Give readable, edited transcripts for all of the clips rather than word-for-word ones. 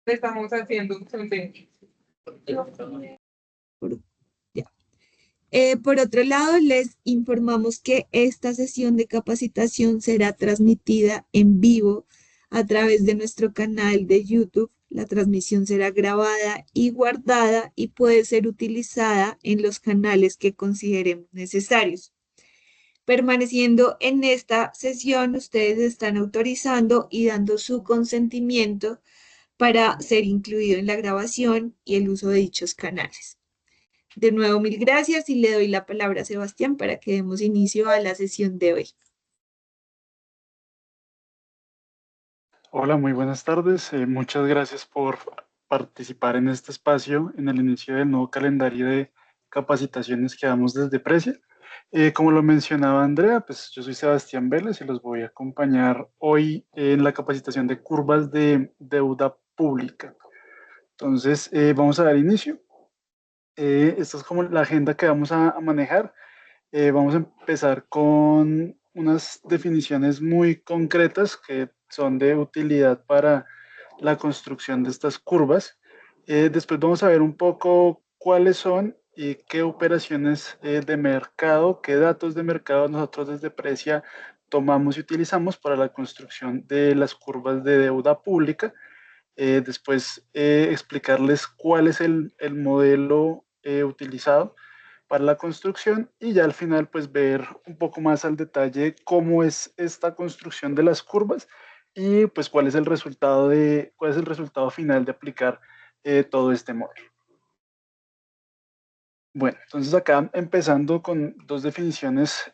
Estamos haciendo un sondeo. Ya. Por otro lado, les informamos que esta sesión de capacitación será transmitida en vivo a través de nuestro canal de YouTube. La transmisión será grabada y guardada y puede ser utilizada en los canales que consideremos necesarios. Permaneciendo en esta sesión, ustedes están autorizando y dando su consentimiento para ser incluido en la grabación y el uso de dichos canales. De nuevo, mil gracias y le doy la palabra a Sebastián para que demos inicio a la sesión de hoy. Hola, muy buenas tardes. Muchas gracias por participar en este espacio en el inicio del nuevo calendario de capacitaciones que damos desde Precia. Como lo mencionaba Andrea, pues yo soy Sebastián Vélez y los voy a acompañar hoy en la capacitación de curvas de deuda pública. Entonces, vamos a dar inicio. Esta es como la agenda que vamos a manejar. Vamos a empezar con unas definiciones muy concretas que son de utilidad para la construcción de estas curvas. Después vamos a ver un poco cuáles son y qué operaciones de mercado, qué datos de mercado nosotros desde Precia tomamos y utilizamos para la construcción de las curvas de deuda pública. Después explicarles cuál es el modelo utilizado para la construcción y ya al final pues ver un poco más al detalle cómo es esta construcción de las curvas y pues cuál es el resultado final de aplicar todo este modelo. Bueno, entonces acá empezando con dos definiciones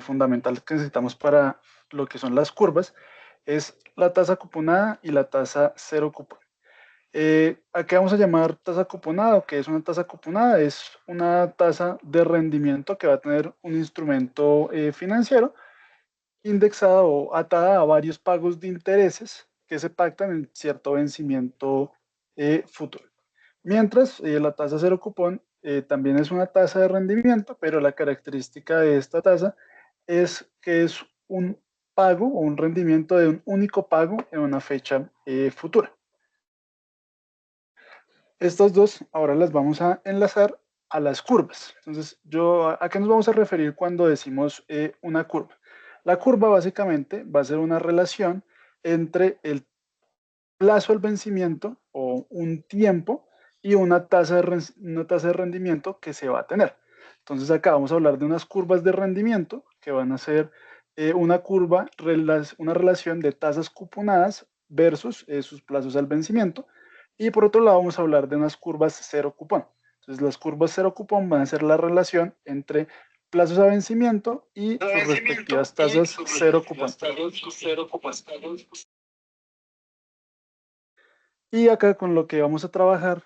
fundamentales que necesitamos para lo que son las curvas, es la tasa cuponada y la tasa cero cupón. ¿A qué vamos a llamar tasa cuponada? ¿O qué es una tasa cuponada? Es una tasa de rendimiento que va a tener un instrumento financiero indexada o atada a varios pagos de intereses que se pactan en cierto vencimiento futuro. Mientras la tasa cero cupón también es una tasa de rendimiento, pero la característica de esta tasa es que es un pago o un rendimiento de un único pago en una fecha futura. Estas dos ahora las vamos a enlazar a las curvas. Entonces, ¿a qué nos vamos a referir cuando decimos una curva? La curva básicamente va a ser una relación entre el plazo al vencimiento o un tiempo y una tasa de rendimiento que se va a tener. Entonces acá vamos a hablar de unas curvas de rendimiento que van a ser una una relación de tasas cuponadas versus sus plazos al vencimiento. Y por otro lado vamos a hablar de unas curvas cero cupón. Entonces las curvas cero cupón van a ser la relación entre plazos a vencimiento y sus respectivas tasas cero cupón. Y acá con lo que vamos a trabajar,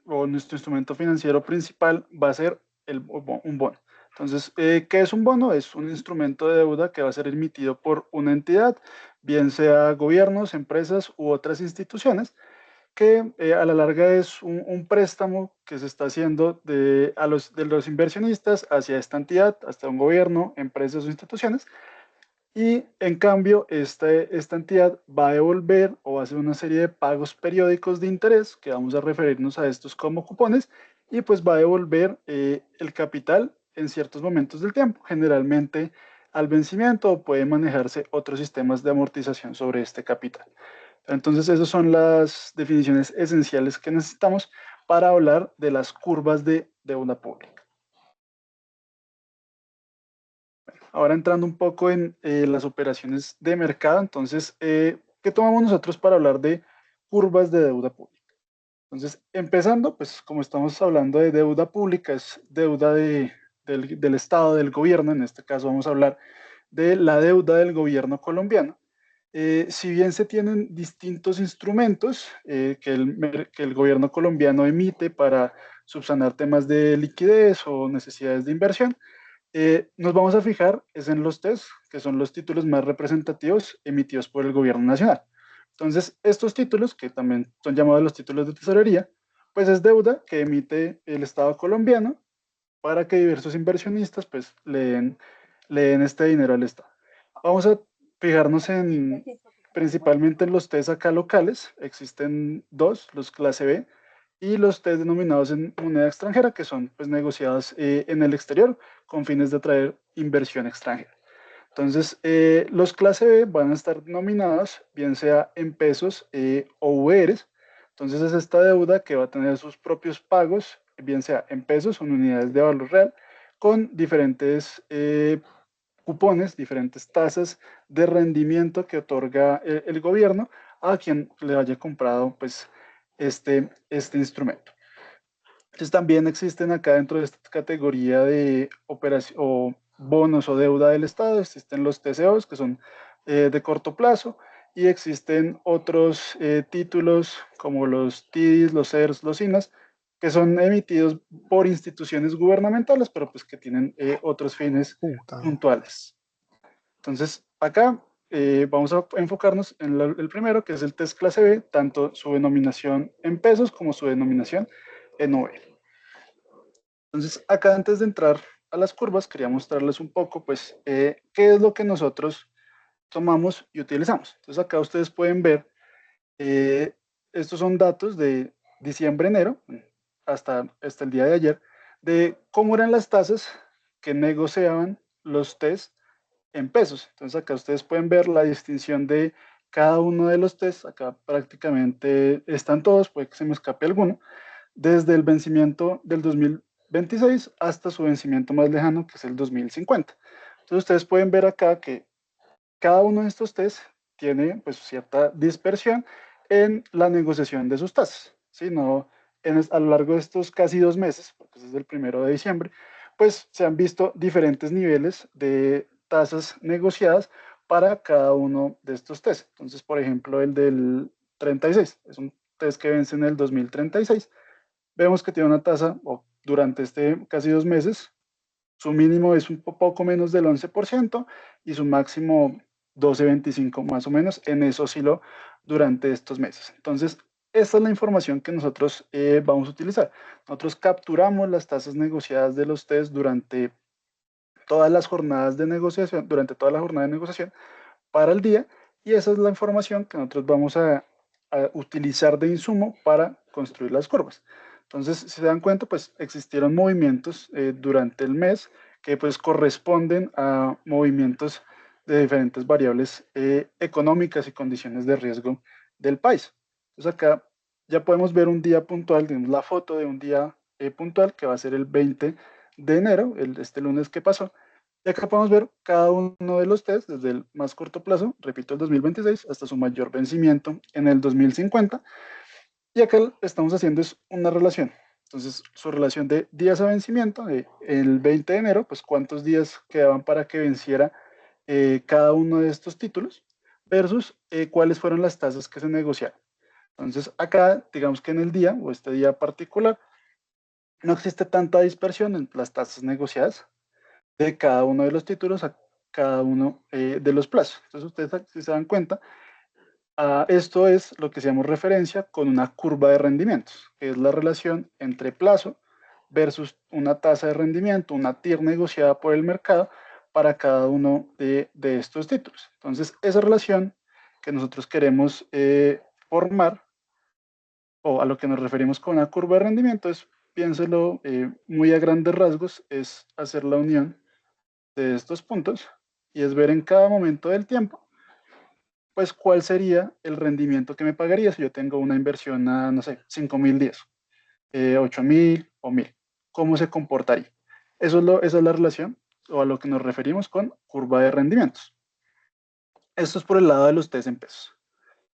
o nuestro instrumento financiero principal va a ser un bono. Entonces, ¿qué es un bono? Es un instrumento de deuda que va a ser emitido por una entidad, bien sea gobiernos, empresas u otras instituciones, que a la larga es un préstamo que se está haciendo de los inversionistas hacia esta entidad, hasta un gobierno, empresas o instituciones, y en cambio, esta entidad va a devolver o va a hacer una serie de pagos periódicos de interés, que vamos a referirnos a estos como cupones, y pues va a devolver el capital en ciertos momentos del tiempo, generalmente al vencimiento, o puede manejarse otros sistemas de amortización sobre este capital. Entonces, esas son las definiciones esenciales que necesitamos para hablar de las curvas de deuda pública. Ahora entrando un poco en las operaciones de mercado, entonces, ¿qué tomamos nosotros para hablar de curvas de deuda pública? Entonces, empezando, pues como estamos hablando de deuda pública, es deuda del Estado, del gobierno, en este caso vamos a hablar de la deuda del gobierno colombiano. Si bien se tienen distintos instrumentos que el gobierno colombiano emite para subsanar temas de liquidez o necesidades de inversión, nos vamos a fijar es en los TES, que son los títulos más representativos emitidos por el gobierno nacional. Entonces, estos títulos, que también son llamados los títulos de tesorería, pues es deuda que emite el Estado colombiano para que diversos inversionistas pues le den este dinero al Estado. Vamos a fijarnos principalmente en los test acá locales. Existen dos, los clase B y los test denominados en moneda extranjera, que son pues negociados en el exterior con fines de atraer inversión extranjera. Entonces, los clase B van a estar denominados bien sea en pesos o URs. Entonces, es esta deuda que va a tener sus propios pagos, bien sea en pesos o en unidades de valor real, con diferentes cupones, diferentes tasas de rendimiento que otorga el gobierno a quien le haya comprado pues, este instrumento. Entonces también existen acá dentro de esta categoría de operación o bonos o deuda del Estado, existen los TCOs que son de corto plazo y existen otros títulos como los TIDIs, los CERS, los INAS, que son emitidos por instituciones gubernamentales, pero pues que tienen otros fines puntuales. Entonces acá vamos a enfocarnos en el primero, que es el test clase B, tanto su denominación en pesos como su denominación en UV. Entonces, acá antes de entrar a las curvas, quería mostrarles un poco, pues, qué es lo que nosotros tomamos y utilizamos. Entonces, acá ustedes pueden ver, estos son datos de diciembre-enero, hasta el día de ayer, de cómo eran las tasas que negociaban los test en pesos. Entonces, acá ustedes pueden ver la distinción de cada uno de los tests. Acá prácticamente están todos, puede que se me escape alguno desde el vencimiento del 2026 hasta su vencimiento más lejano, que es el 2050. Entonces ustedes pueden ver acá que cada uno de estos test tiene pues cierta dispersión en la negociación de sus tasas, ¿sí? No, a lo largo de estos casi 2 meses, porque es el 1 de diciembre, pues se han visto diferentes niveles de tasas negociadas para cada uno de estos test. Entonces, por ejemplo, el del 36 es un test que vence en el 2036. Vemos que tiene una tasa, o durante casi 2 meses, su mínimo es un poco menos del 11% y su máximo 12,25 más o menos. En eso osciló durante estos meses. Entonces, esta es la información que nosotros vamos a utilizar. Nosotros capturamos las tasas negociadas de los test durante todas las jornadas de negociación, durante toda la jornada de negociación para el día, y esa es la información que nosotros vamos a utilizar de insumo para construir las curvas. Entonces, si se dan cuenta, pues existieron movimientos durante el mes que pues corresponden a movimientos de diferentes variables económicas y condiciones de riesgo del país. Entonces acá ya podemos ver un día puntual, tenemos la foto de un día puntual que va a ser el 20 de enero, este lunes que pasó, y acá podemos ver cada uno de los test desde el más corto plazo, repito, el 2026, hasta su mayor vencimiento en el 2050. Y acá estamos haciendo es una relación. Entonces, su relación de días a vencimiento, el 20 de enero, pues cuántos días quedaban para que venciera cada uno de estos títulos, versus cuáles fueron las tasas que se negociaron. Entonces, acá, digamos que en el día, o este día particular, no existe tanta dispersión en las tasas negociadas de cada uno de los títulos a cada uno de los plazos. Entonces, ustedes, si se dan cuenta, esto es lo que se llama referencia con una curva de rendimientos, que es la relación entre plazo versus una tasa de rendimiento, una TIR negociada por el mercado para cada uno de estos títulos. Entonces, esa relación que nosotros queremos formar, o a lo que nos referimos con una curva de rendimiento, es, piénselo muy a grandes rasgos, es hacer la unión de estos puntos y es ver en cada momento del tiempo pues cuál sería el rendimiento que me pagaría si yo tengo una inversión a, no sé, 5.000 días, 8.000 o 1.000. ¿Cómo se comportaría? Esa es la relación o a lo que nos referimos con curva de rendimientos. Esto es por el lado de los test en pesos.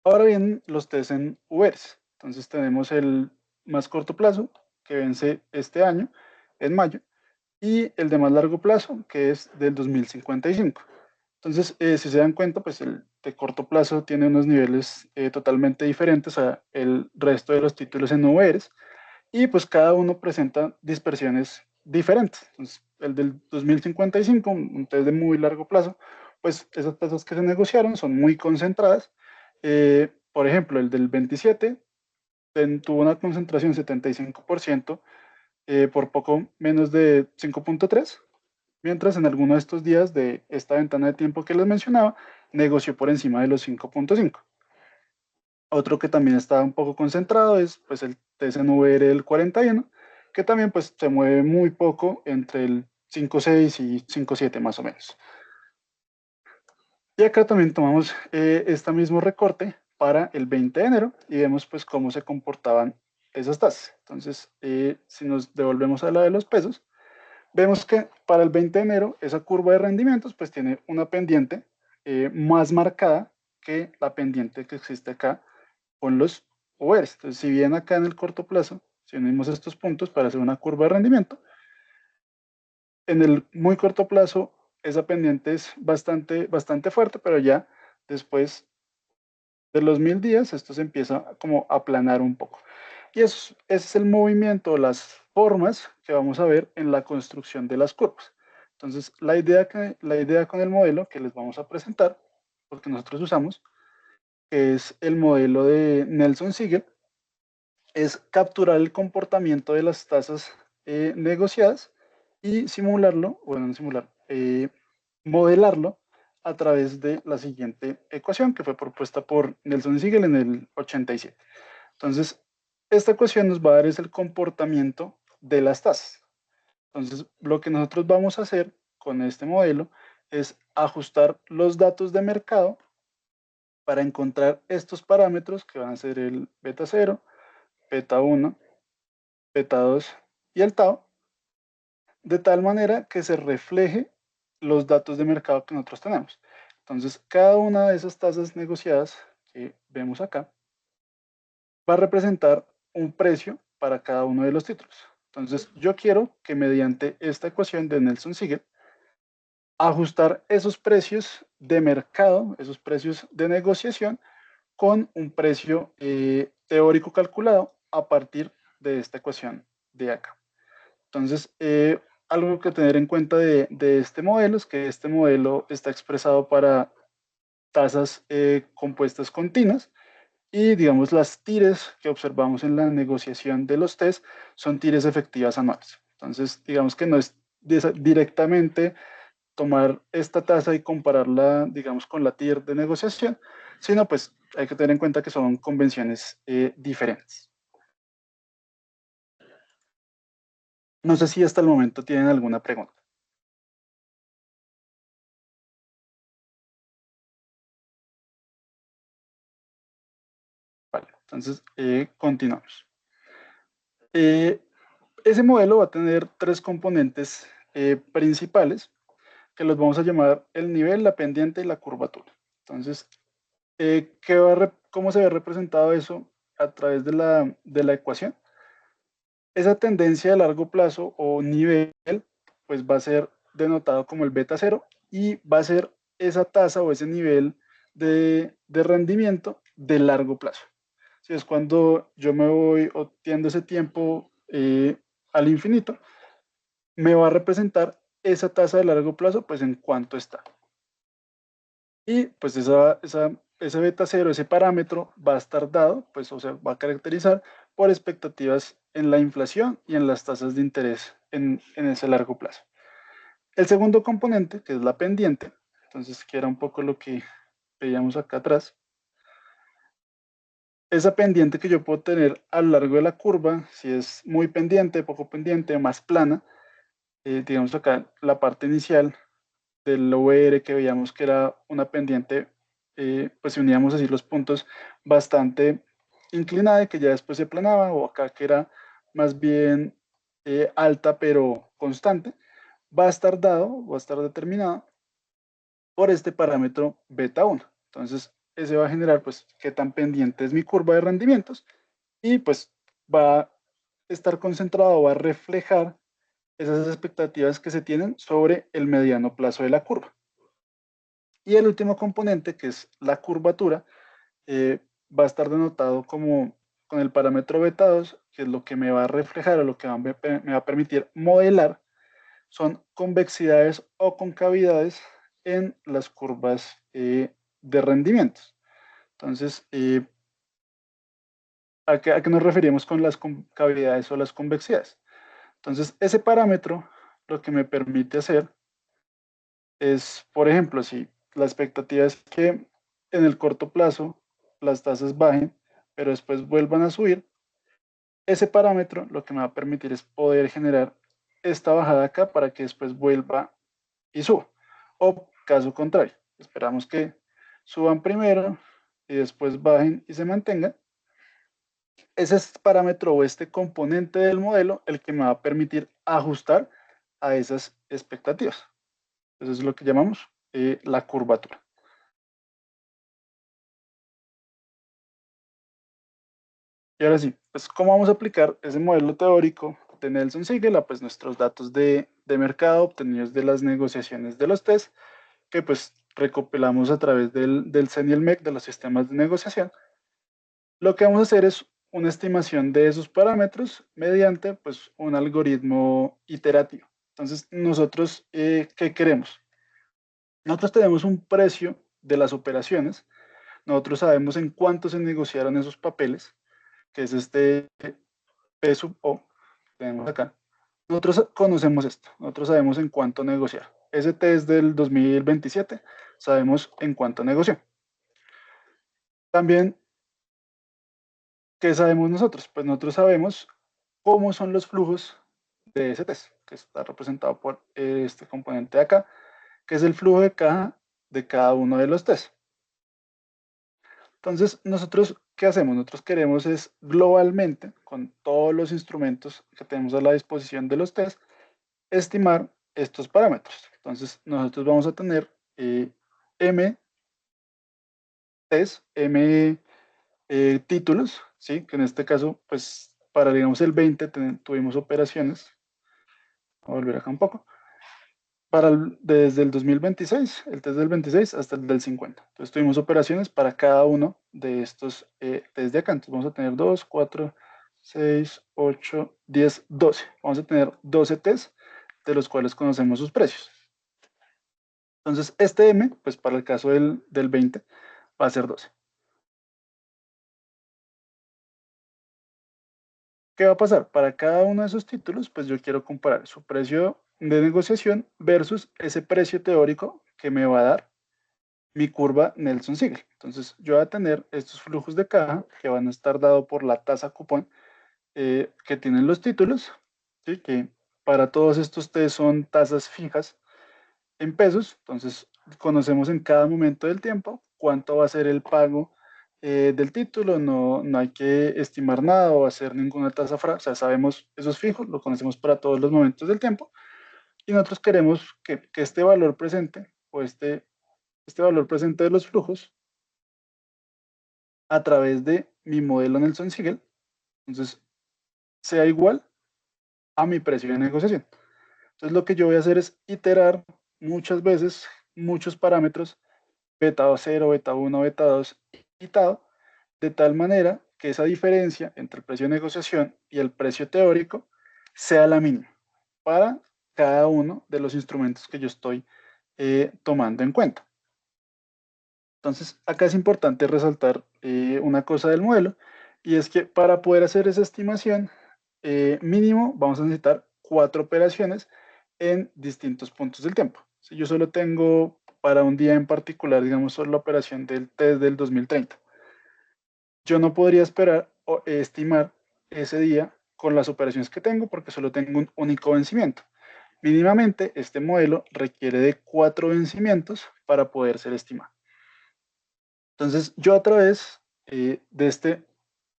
Ahora vienen los test en UVs. Entonces tenemos el más corto plazo que vence este año, en mayo, y el de más largo plazo que es del 2055. Entonces, si se dan cuenta, pues el de corto plazo tiene unos niveles totalmente diferentes a el resto de los títulos en UVs y pues cada uno presenta dispersiones diferentes. Entonces, el del 2055, un test de muy largo plazo, pues esas tasas que se negociaron son muy concentradas. Por ejemplo, el del 27 tuvo una concentración 75% por poco menos de 5,3, mientras en alguno de estos días de esta ventana de tiempo que les mencionaba, negoció por encima de los 5.5. Otro que también está un poco concentrado es pues el TSNVR del 41, que también pues se mueve muy poco entre el 5.6 y 5.7 más o menos. Y acá también tomamos este mismo recorte para el 20 de enero y vemos pues cómo se comportaban esas tasas. Entonces, si nos devolvemos a la de los pesos, vemos que para el 20 de enero esa curva de rendimientos pues tiene una pendiente más marcada que la pendiente que existe acá con los URs. Entonces, si bien acá en el corto plazo, si unimos estos puntos para hacer una curva de rendimiento, en el muy corto plazo esa pendiente es bastante fuerte, pero ya después de los 1000 días esto se empieza como a aplanar un poco. Y eso, ese es el movimiento, las formas que vamos a ver en la construcción de las curvas. Entonces, la idea con el modelo que les vamos a presentar, porque nosotros usamos, que es el modelo de Nelson-Siegel, es capturar el comportamiento de las tasas negociadas y simularlo, bueno, no simular, modelarlo a través de la siguiente ecuación que fue propuesta por Nelson-Siegel en el 87. Entonces, esta ecuación nos va a dar es el comportamiento de las tasas. Entonces, lo que nosotros vamos a hacer con este modelo es ajustar los datos de mercado para encontrar estos parámetros que van a ser el beta 0, beta 1, beta 2 y el tau, de tal manera que se refleje los datos de mercado que nosotros tenemos. Entonces, cada una de esas tasas negociadas que vemos acá va a representar un precio para cada uno de los títulos. Entonces, yo quiero que mediante esta ecuación de Nelson-Siegel, ajustar esos precios de mercado, esos precios de negociación, con un precio teórico calculado a partir de esta ecuación de acá. Entonces, algo que tener en cuenta de este modelo es que este modelo está expresado para tasas compuestas continuas y, digamos, las tires que observamos en la negociación de los test son tires efectivas anuales. Entonces, digamos que no es directamente tomar esta tasa y compararla, digamos, con la TIR de negociación, sino pues hay que tener en cuenta que son convenciones diferentes. No sé si hasta el momento tienen alguna pregunta. Vale, entonces continuamos. Ese modelo va a tener tres componentes principales que los vamos a llamar el nivel, la pendiente y la curvatura. Entonces, ¿cómo se ve representado eso a través de la ecuación? Esa tendencia a largo plazo o nivel, pues va a ser denotado como el beta 0 y va a ser esa tasa o ese nivel de rendimiento de largo plazo. Si es cuando yo me voy obteniendo ese tiempo al infinito, me va a representar esa tasa de largo plazo, pues en cuánto está. Y pues ese beta 0, ese parámetro va a estar dado, pues o sea, va a caracterizar por expectativas en la inflación y en las tasas de interés en ese largo plazo. El segundo componente, que es la pendiente, entonces que era un poco lo que veíamos acá atrás, esa pendiente que yo puedo tener a lo largo de la curva, si es muy pendiente, poco pendiente, más plana, digamos acá la parte inicial del OR que veíamos que era una pendiente, pues si uníamos así los puntos, bastante inclinada y que ya después se planaba, o acá que era más bien alta pero constante, va a estar dado, va a estar determinado por este parámetro beta 1. Entonces, ese va a generar pues qué tan pendiente es mi curva de rendimientos y pues va a estar concentrado, va a reflejar esas expectativas que se tienen sobre el mediano plazo de la curva. Y el último componente, que es la curvatura, va a estar denotado como con el parámetro beta 2, que es lo que me va a reflejar o lo que me va a permitir modelar, son convexidades o concavidades en las curvas de rendimientos. Entonces, ¿a qué nos referimos con las concavidades o las convexidades? Entonces, ese parámetro lo que me permite hacer es, por ejemplo, si la expectativa es que en el corto plazo las tasas bajen, pero después vuelvan a subir. Ese parámetro lo que me va a permitir es poder generar esta bajada acá para que después vuelva y suba. O caso contrario, esperamos que suban primero y después bajen y se mantengan. Ese es parámetro o este componente del modelo el que me va a permitir ajustar a esas expectativas. Eso es lo que llamamos la curvatura. Y ahora sí, pues ¿cómo vamos a aplicar ese modelo teórico de Nelson-Siegel a pues, nuestros datos de mercado obtenidos de las negociaciones de los test que pues recopilamos a través del CEN y el MEC de los sistemas de negociación? Lo que vamos a hacer es una estimación de esos parámetros mediante pues un algoritmo iterativo. Entonces, nosotros, ¿qué queremos? Nosotros tenemos un precio de las operaciones, nosotros sabemos en cuánto se negociaron esos papeles, que es este P sub O, que tenemos acá. Nosotros conocemos esto, nosotros sabemos en cuánto negociar. Ese test del 2027, sabemos en cuánto negoció. También, ¿qué sabemos nosotros? Pues nosotros sabemos cómo son los flujos de ese test, que está representado por este componente de acá, que es el flujo de caja de cada uno de los tests. Entonces, nosotros, ¿qué hacemos? Nosotros queremos es globalmente, con todos los instrumentos que tenemos a la disposición de los tests, estimar estos parámetros. Entonces, nosotros vamos a tener M test, M títulos, ¿sí? Que en este caso, pues, para, digamos, el 20 tuvimos operaciones. Voy a volver acá un poco. Desde el 2026, el test del 26 hasta el del 50. Entonces tuvimos operaciones para cada uno de estos test de acá. Entonces vamos a tener 2, 4, 6, 8, 10, 12. Vamos a tener 12 test de los cuales conocemos sus precios. Entonces este M, pues para el caso del 20, va a ser 12. ¿Qué va a pasar? Para cada uno de esos títulos, pues yo quiero comparar su precio de negociación versus ese precio teórico que me va a dar mi curva Nelson-Siegel. Entonces yo voy a tener estos flujos de caja que van a estar dados por la tasa cupón que tienen los títulos, ¿sí? Que para todos estos test son tasas fijas en pesos. Entonces conocemos en cada momento del tiempo cuánto va a ser el pago del título. No hay que estimar nada o hacer ninguna tasa o sea, sabemos esos fijos, lo conocemos para todos los momentos del tiempo. Y nosotros queremos que este valor presente o este valor presente de los flujos a través de mi modelo Nelson-Siegel, entonces sea igual a mi precio de negociación. Entonces lo que yo voy a hacer es iterar muchas veces muchos parámetros, beta 0, beta 1, beta 2, itado, de tal manera que esa diferencia entre el precio de negociación y el precio teórico sea la mínima para cada uno de los instrumentos que yo estoy tomando en cuenta. Entonces, acá es importante resaltar una cosa del modelo, y es que para poder hacer esa estimación, mínimo vamos a necesitar 4 operaciones en distintos puntos del tiempo. Si yo solo tengo para un día en particular, digamos, solo la operación del test del 2030, yo no podría esperar o estimar ese día con las operaciones que tengo porque solo tengo un único vencimiento. Mínimamente, este modelo requiere de 4 vencimientos para poder ser estimado. Entonces, yo a través de este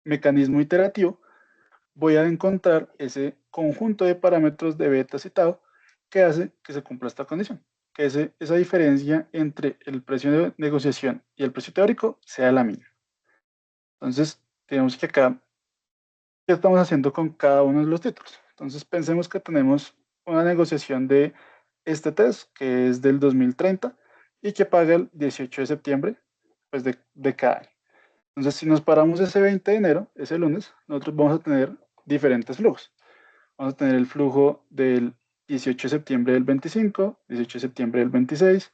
mecanismo iterativo voy a encontrar ese conjunto de parámetros de beta citado que hace que se cumpla esta condición, que esa diferencia entre el precio de negociación y el precio teórico sea la mínima. Entonces, tenemos que acá, ¿qué estamos haciendo con cada uno de los títulos? Entonces, pensemos que tenemos una negociación de este test, que es del 2030 y que paga el 18 de septiembre pues, de cada año. Entonces, si nos paramos ese 20 de enero, ese lunes, nosotros vamos a tener diferentes flujos. Vamos a tener el flujo del 18 de septiembre del 25, 18 de septiembre del 26,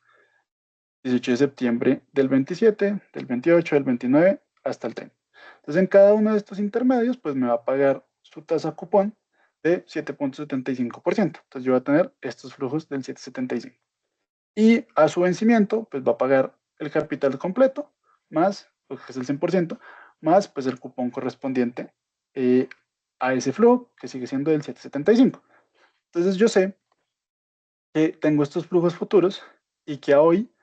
18 de septiembre del 27, del 28, del 29, hasta el 30. Entonces, en cada uno de estos intermedios, pues me va a pagar su tasa cupón de 7.75%. Entonces, yo voy a tener estos flujos del 7.75. y a su vencimiento pues va a pagar el capital completo más, pues, que es el 100%, más pues el cupón correspondiente a ese flujo que sigue siendo del 775. Entonces yo sé que tengo estos flujos futuros y que a hoy,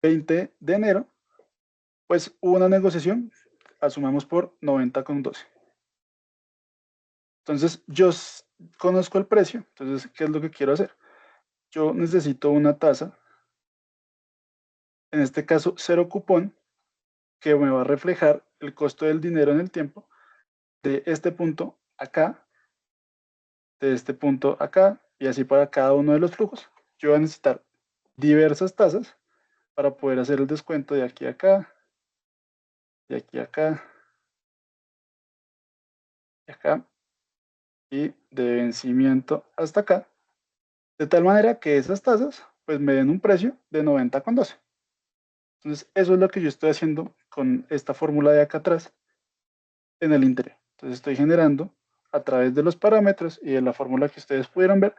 20 de enero, pues hubo una negociación, asumamos por 90,12. Entonces yo conozco el precio, entonces ¿qué es lo que quiero hacer? Yo necesito una tasa, en este caso cero cupón, que me va a reflejar el costo del dinero en el tiempo de este punto acá, de este punto acá, y así para cada uno de los flujos. Yo voy a necesitar diversas tasas para poder hacer el descuento de aquí a acá, de aquí a acá, de acá, y de vencimiento hasta acá, de tal manera que esas tasas pues me den un precio de 90,12. Entonces eso es lo que yo estoy haciendo con esta fórmula de acá atrás en el interior. Entonces estoy generando a través de los parámetros y de la fórmula que ustedes pudieron ver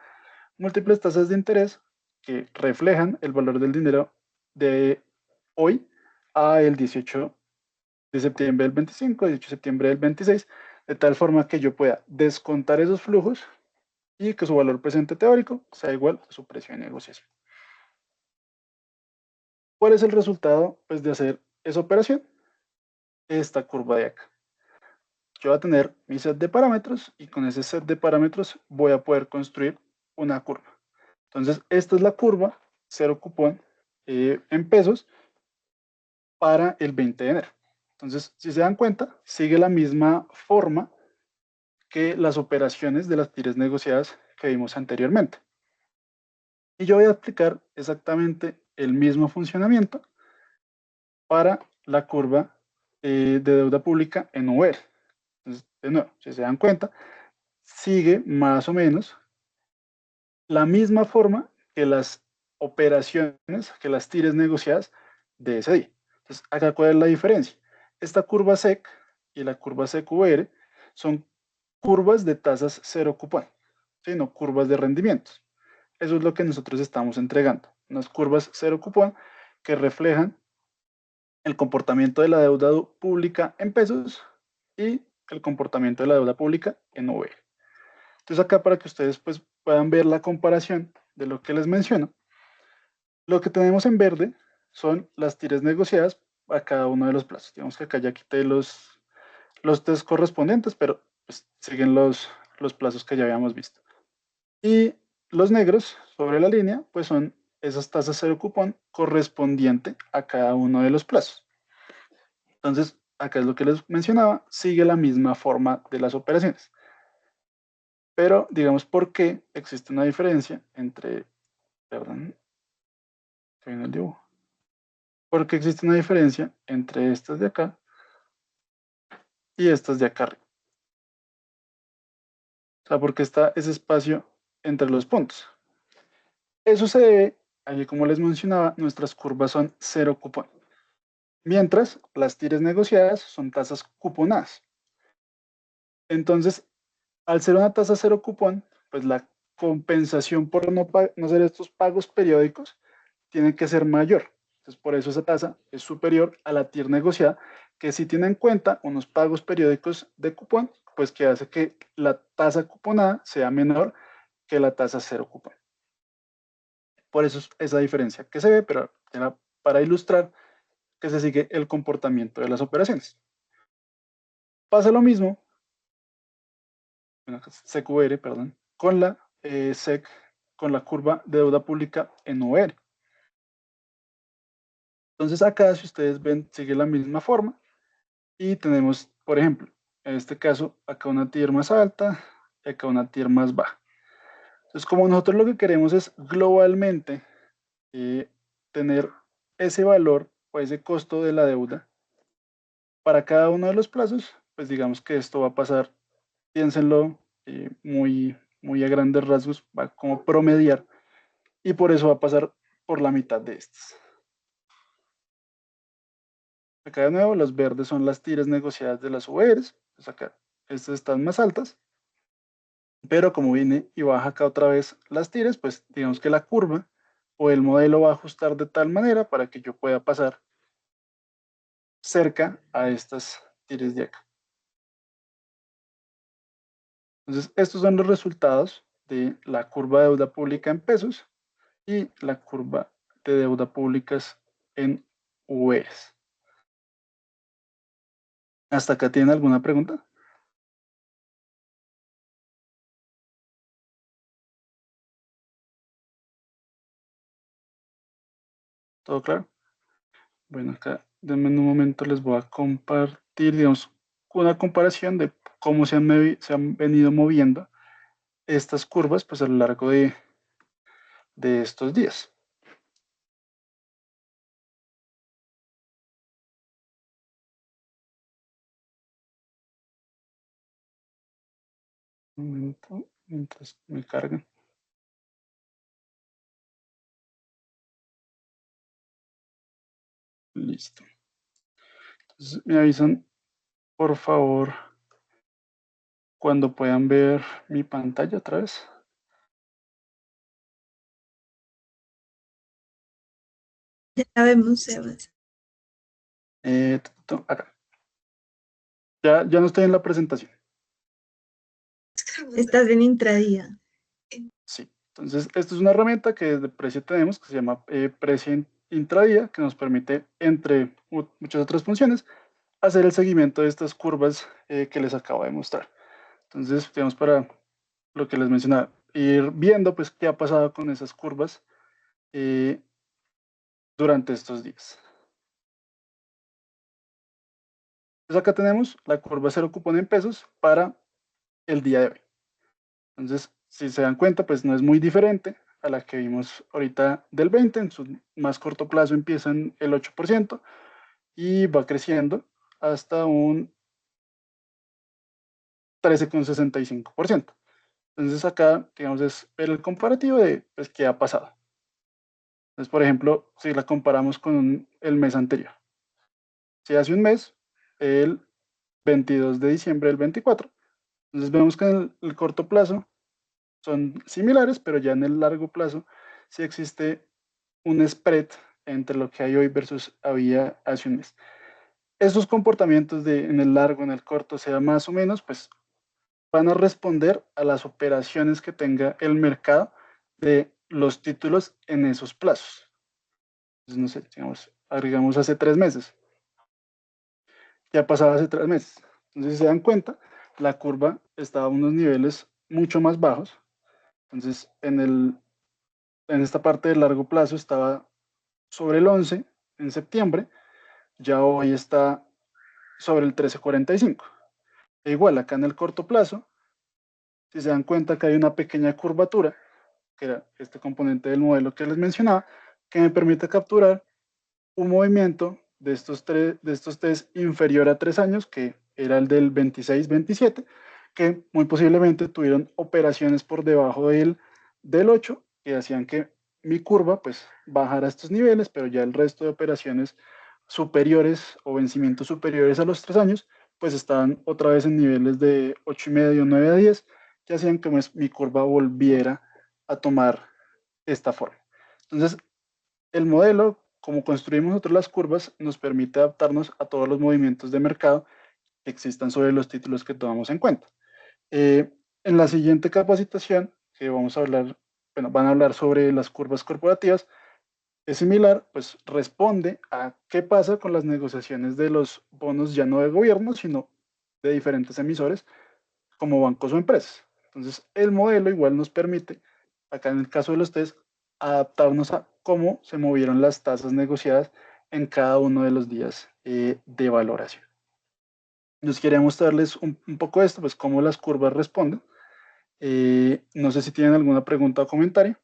múltiples tasas de interés que reflejan el valor del dinero de hoy a el 18 de septiembre del 25, 18 de septiembre del 26, de tal forma que yo pueda descontar esos flujos y que su valor presente teórico sea igual a su precio de negociación. ¿Cuál es el resultado pues, de hacer esa operación? Esta curva de acá. Yo voy a tener mi set de parámetros y con ese set de parámetros voy a poder construir una curva. Entonces, esta es la curva, cero cupón en pesos para el 20 de enero. Entonces, si se dan cuenta, sigue la misma forma que las operaciones de las tires negociadas que vimos anteriormente. Y yo voy a explicar exactamente el mismo funcionamiento para la curva de deuda pública en UR. Entonces, de nuevo, si se dan cuenta, sigue más o menos la misma forma que las operaciones, que las tires negociadas de ese día. Entonces, acá cuál es la diferencia. Esta curva SEC y la curva SEC-VR son curvas de tasas cero cupón, ¿sí? No curvas de rendimientos. Eso es lo que nosotros estamos entregando, unas curvas cero cupón que reflejan el comportamiento de la deuda pública en pesos y el comportamiento de la deuda pública en VR. Entonces acá para que ustedes pues, puedan ver la comparación de lo que les menciono, lo que tenemos en verde son las tires negociadas a cada uno de los plazos. Digamos que acá ya quité los test correspondientes, pero pues, siguen los plazos que ya habíamos visto. Y los negros sobre la línea, pues son esas tasas cero cupón correspondiente a cada uno de los plazos. Entonces, acá es lo que les mencionaba, sigue la misma forma de las operaciones. Pero, digamos, ¿por qué existe una diferencia entre, perdón, que viene el dibujo? ¿Por qué existe una diferencia entre estas de acá y estas de acá arriba? O sea, porque está ese espacio entre los puntos. Eso se debe a que, como les mencionaba, nuestras curvas son cero cupón. Mientras las tires negociadas son tasas cuponadas. Entonces, al ser una tasa cero cupón, pues la compensación por no hacer estos pagos periódicos tiene que ser mayor. Entonces, por eso esa tasa es superior a la TIR negociada, que sí tiene en cuenta unos pagos periódicos de cupón, pues que hace que la tasa cuponada sea menor que la tasa cero cupón. Por eso es esa diferencia que se ve, pero era para ilustrar que se sigue el comportamiento de las operaciones. Pasa lo mismo, CQR, perdón, con la SEC, con la curva de deuda pública en OR. Entonces acá, si ustedes ven, sigue la misma forma y tenemos, por ejemplo, en este caso, acá una TIR más alta y acá una TIR más baja. Entonces, como nosotros lo que queremos es globalmente tener ese valor o ese costo de la deuda para cada uno de los plazos, pues digamos que esto va a pasar, piénsenlo muy a grandes rasgos, va como promediar y por eso va a pasar por la mitad de estas. Acá de nuevo, los verdes son las tiras negociadas de las URs, pues acá estas están más altas, pero como viene y baja acá otra vez las tiras, pues digamos que la curva o el modelo va a ajustar de tal manera para que yo pueda pasar cerca a estas tires de acá. Entonces, estos son los resultados de la curva de deuda pública en pesos y la curva de deuda públicas en UVs. ¿Hasta acá tienen alguna pregunta? ¿Todo claro? Bueno, acá denme un momento, les voy a compartir, digamos, una comparación de cómo se han venido moviendo estas curvas pues, a lo largo de estos días. Un momento, mientras me cargan. Listo. Entonces, me avisan, por favor, cuando puedan ver mi pantalla otra vez. Ya la vemos, Sebas. Acá. Ya no estoy en la presentación. Estás en intradía. Sí. Entonces, esto es una herramienta que desde Precio tenemos, que se llama Precio Intradía, que nos permite, entre muchas otras funciones, hacer el seguimiento de estas curvas que les acabo de mostrar. Entonces, tenemos para lo que les mencionaba, ir viendo pues qué ha pasado con esas curvas durante estos días. Entonces acá tenemos la curva cero cupón en pesos para el día de hoy. Entonces, si se dan cuenta, pues no es muy diferente a la que vimos ahorita del 20, en su más corto plazo empieza en el 8% y va creciendo hasta un 13,65%. Entonces acá, digamos, es ver el comparativo de pues, qué ha pasado. Entonces, por ejemplo, si la comparamos con el mes anterior. Si hace un mes, el 22 de diciembre del 24. Entonces vemos que en el corto plazo son similares, pero ya en el largo plazo sí existe un spread entre lo que hay hoy versus había hace un mes. Estos comportamientos en el largo, en el corto, sea más o menos, pues van a responder a las operaciones que tenga el mercado de los títulos en esos plazos. Entonces, no sé, digamos, agregamos hace 3 meses. Ya pasaba hace 3 meses. Entonces, si se dan cuenta, la curva estaba a unos niveles mucho más bajos. Entonces, en esta parte de largo plazo estaba sobre el 11 en septiembre, ya hoy está sobre el 13,45. E igual, acá en el corto plazo, si se dan cuenta que hay una pequeña curvatura, que era este componente del modelo que les mencionaba, que me permite capturar un movimiento de estos test inferior a 3 años, que era el del 26-27, que muy posiblemente tuvieron operaciones por debajo del 8, que hacían que mi curva pues bajara a estos niveles, pero ya el resto de operaciones superiores o vencimientos superiores a los 3 años, pues estaban otra vez en niveles de 8,5, 9 a 10, que hacían que pues, mi curva volviera a tomar esta forma. Entonces, el modelo, como construimos nosotros las curvas, nos permite adaptarnos a todos los movimientos de mercado que existan sobre los títulos que tomamos en cuenta. En la siguiente capacitación, que vamos a hablar, bueno, van a hablar sobre las curvas corporativas, es similar, pues responde a qué pasa con las negociaciones de los bonos ya no de gobierno, sino de diferentes emisores, como bancos o empresas. Entonces, el modelo igual nos permite, acá en el caso de los test, adaptarnos a cómo se movieron las tasas negociadas en cada uno de los días de valoración. Nos quería mostrarles un poco esto, pues cómo las curvas responden. No sé si tienen alguna pregunta o comentario.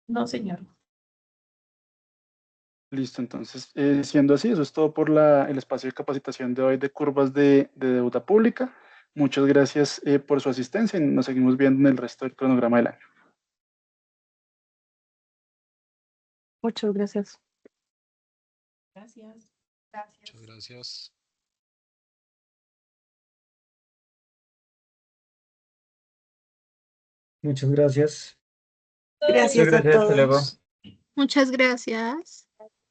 No, señor. Listo, entonces, siendo así, eso es todo por el espacio de capacitación de hoy de curvas de deuda pública. Muchas gracias por su asistencia y nos seguimos viendo en el resto del cronograma del año. Muchas gracias. Gracias. Muchas gracias. Muchas gracias. Gracias a Hasta luego. todos. Muchas gracias.